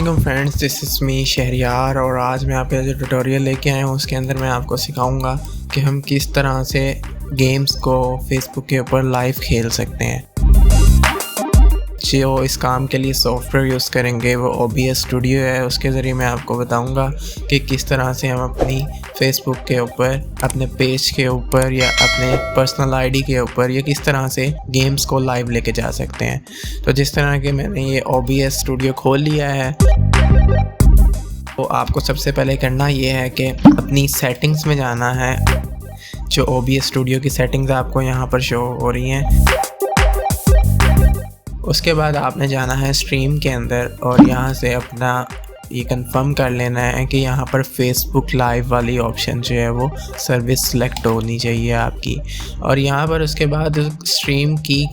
वालेकुम friends, this is me Shahriyar और आज मैं आपके जो ट्यूटोरियल लेके आया हूँ उसके अंदर मैं आपको सिखाऊंगा कि हम किस तरह से गेम्स को फेसबुक के ऊपर लाइव खेल सकते हैं। जो इस काम के लिए सॉफ्टवेयर यूज़ करेंगे वो OBS स्टूडियो है। उसके ज़रिए मैं आपको बताऊंगा कि किस तरह से हम अपनी फेसबुक के ऊपर, अपने पेज के ऊपर या अपने पर्सनल आईडी के ऊपर या किस तरह से गेम्स को लाइव लेके जा सकते हैं। तो जिस तरह के मैंने ये OBS स्टूडियो खोल लिया है, तो आपको सबसे पहले करना ये है कि अपनी सेटिंग्स में जाना है। जो OBS स्टूडियो की सेटिंग्स आपको यहाँ पर शो हो रही हैं, उसके बाद आपने जाना है स्ट्रीम के अंदर और यहाँ से अपना ये कंफर्म कर लेना है कि यहाँ पर फेसबुक लाइव वाली ऑप्शन जो है वो सर्विस सेलेक्ट होनी चाहिए आपकी। और यहाँ पर उसके बाद स्ट्रीम की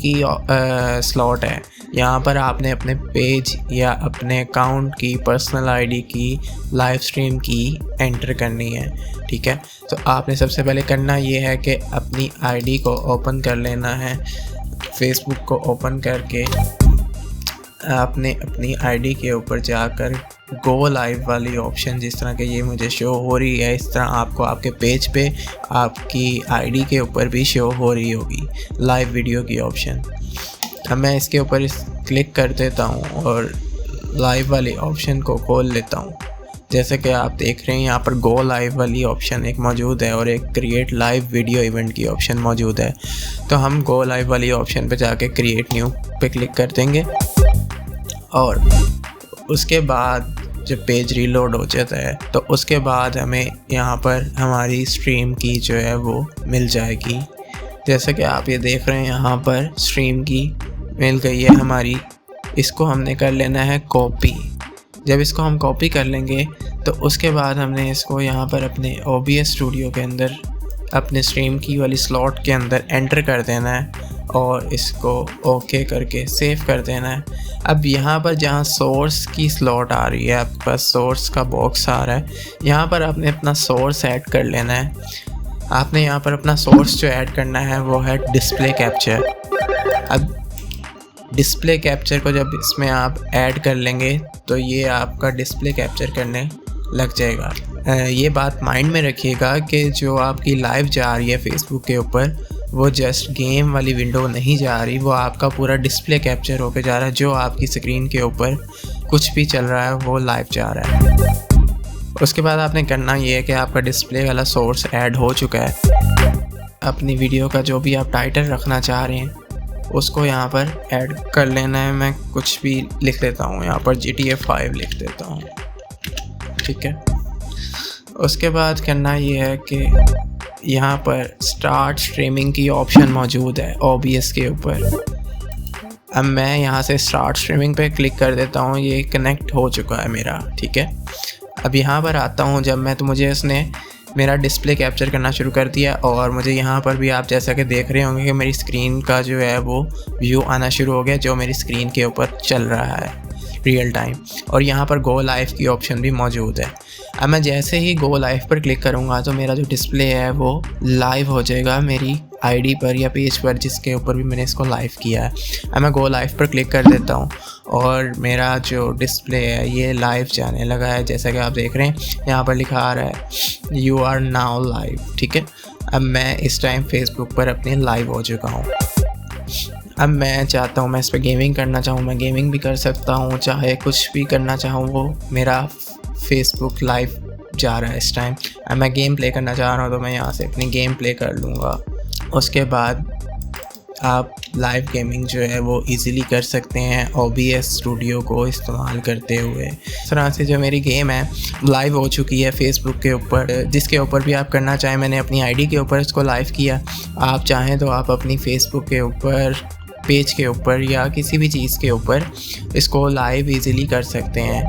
स्लॉट है, यहाँ पर आपने अपने पेज या अपने अकाउंट की पर्सनल आईडी की लाइव स्ट्रीम की एंटर करनी है। ठीक है, तो आपने सबसे पहले करना ये है कि अपनी आईडी को ओपन कर लेना है। फेसबुक को ओपन करके आपने अपनी आईडी के ऊपर जाकर गो लाइव वाली ऑप्शन, जिस तरह के ये मुझे शो हो रही है, इस तरह आपको आपके पेज पे आपकी आईडी के ऊपर भी शो हो रही होगी लाइव वीडियो की ऑप्शन। अब मैं इसके ऊपर क्लिक कर देता हूँ और लाइव वाली ऑप्शन को खोल लेता हूँ। जैसे कि आप देख रहे हैं यहाँ पर गो लाइव वाली ऑप्शन एक मौजूद है और एक क्रिएट लाइव वीडियो इवेंट की ऑप्शन मौजूद है। तो हम गो लाइव वाली ऑप्शन पे जाके क्रिएट न्यू पे क्लिक कर देंगे और उसके बाद जब पेज रीलोड हो जाता है तो उसके बाद हमें यहाँ पर हमारी स्ट्रीम की जो है वो मिल जाएगी। जैसे कि आप ये देख रहे हैं यहाँ पर स्ट्रीम की मिल गई है हमारी। इसको हमने कर लेना है कॉपी। जब इसको हम कॉपी कर लेंगे तो उसके बाद हमने इसको यहाँ पर अपने OBS स्टूडियो के अंदर अपने स्ट्रीम की वाली स्लॉट के अंदर एंटर कर देना है और इसको ओके करके सेव कर देना है। अब यहाँ पर जहाँ सोर्स की स्लॉट आ रही है, आपके पास सोर्स का बॉक्स आ रहा है, यहाँ पर आपने अपना सोर्स ऐड कर लेना है। आपने यहाँ पर अपना सोर्स जो ऐड करना है वो है डिस्प्ले कैप्चर। अब डिस्प्ले कैप्चर को जब इसमें आप ऐड कर लेंगे तो ये आपका डिस्प्ले कैप्चर करने लग जाएगा। ये बात माइंड में रखिएगा कि जो आपकी लाइव जा रही है फेसबुक के ऊपर वो जस्ट गेम वाली विंडो नहीं जा रही, वो आपका पूरा डिस्प्ले कैप्चर होकर जा रहा है। जो आपकी स्क्रीन के ऊपर कुछ भी चल रहा है वो लाइव जा रहा है। उसके बाद आपने करना ये है कि आपका डिस्प्ले वाला सोर्स ऐड हो चुका है। अपनी वीडियो का जो भी आप टाइटल रखना चाह रहे हैं उसको यहाँ पर ऐड कर लेना है। मैं कुछ भी लिख देता हूँ, यहाँ पर GTA 5 लिख देता हूँ। ठीक है, उसके बाद करना ये है कि यहाँ पर स्टार्ट स्ट्रीमिंग की ऑप्शन मौजूद है OBS के ऊपर। अब मैं यहाँ से स्टार्ट स्ट्रीमिंग पे क्लिक कर देता हूँ। ये कनेक्ट हो चुका है मेरा। ठीक है, अब यहाँ पर आता हूँ जब मैं, तो मुझे इसने मेरा डिस्प्ले कैप्चर करना शुरू कर दिया और मुझे यहाँ पर भी आप जैसा कि देख रहे होंगे कि मेरी स्क्रीन का जो है वो व्यू आना शुरू हो गया, जो मेरी स्क्रीन के ऊपर चल रहा है रियल टाइम। और यहाँ पर गो लाइव की ऑप्शन भी मौजूद है। अब मैं जैसे ही गो लाइव पर क्लिक करूँगा तो मेरा जो डिस्प्ले है वो लाइव हो जाएगा मेरी आईडी पर या पेज पर जिसके ऊपर भी मैंने इसको लाइव किया है। अब मैं गो लाइव पर क्लिक कर देता हूँ और मेरा जो डिस्प्ले है ये लाइव जाने लगा है। जैसा कि आप देख रहे हैं यहाँ पर लिखा आ रहा है यू आर नाउ लाइव। ठीक है, अब मैं इस टाइम फेसबुक पर अपने लाइव हो चुका हूँ। अब मैं चाहता हूँ मैं इस पर गेमिंग करना चाहूँ, मैं गेमिंग भी कर सकता हूँ, चाहे कुछ भी करना चाहूँ, वो मेरा फेसबुक लाइव जा रहा है इस टाइम। अब मैं गेम प्ले करना चाह रहा हूँ तो मैं यहाँ से अपनी गेम प्ले कर लूँगा। उसके बाद आप लाइव गेमिंग जो है वो इजीली कर सकते हैं OBS स्टूडियो को इस्तेमाल करते हुए। इस तरह से जो मेरी गेम है लाइव हो चुकी है फेसबुक के ऊपर। जिसके ऊपर भी आप करना चाहें, मैंने अपनी आईडी के ऊपर इसको लाइव किया। आप चाहें तो आप अपनी फेसबुक के ऊपर, पेज के ऊपर या किसी भी चीज़ के ऊपर इसको लाइव इजीली कर सकते हैं।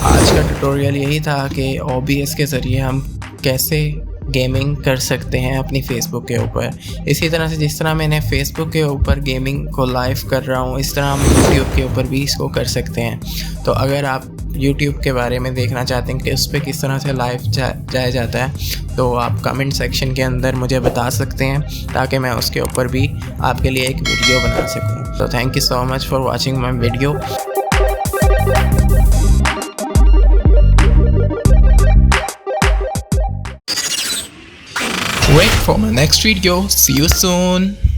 आज का ट्यूटोरियल यही था कि OBS के ज़रिए हम कैसे गेमिंग कर सकते हैं अपनी फेसबुक के ऊपर। इसी तरह से जिस तरह मैंने फेसबुक के ऊपर गेमिंग को लाइव कर रहा हूँ, इस तरह हम यूट्यूब के ऊपर भी इसको कर सकते हैं। तो अगर आप यूट्यूब के बारे में देखना चाहते हैं कि उस पर किस तरह से लाइव जाया जाता है, तो आप कमेंट सेक्शन के अंदर मुझे बता सकते हैं ताकि मैं उसके ऊपर भी आपके लिए एक वीडियो बना सकूं। तो thank you so much for watching my video. Wait for my next video. See you soon.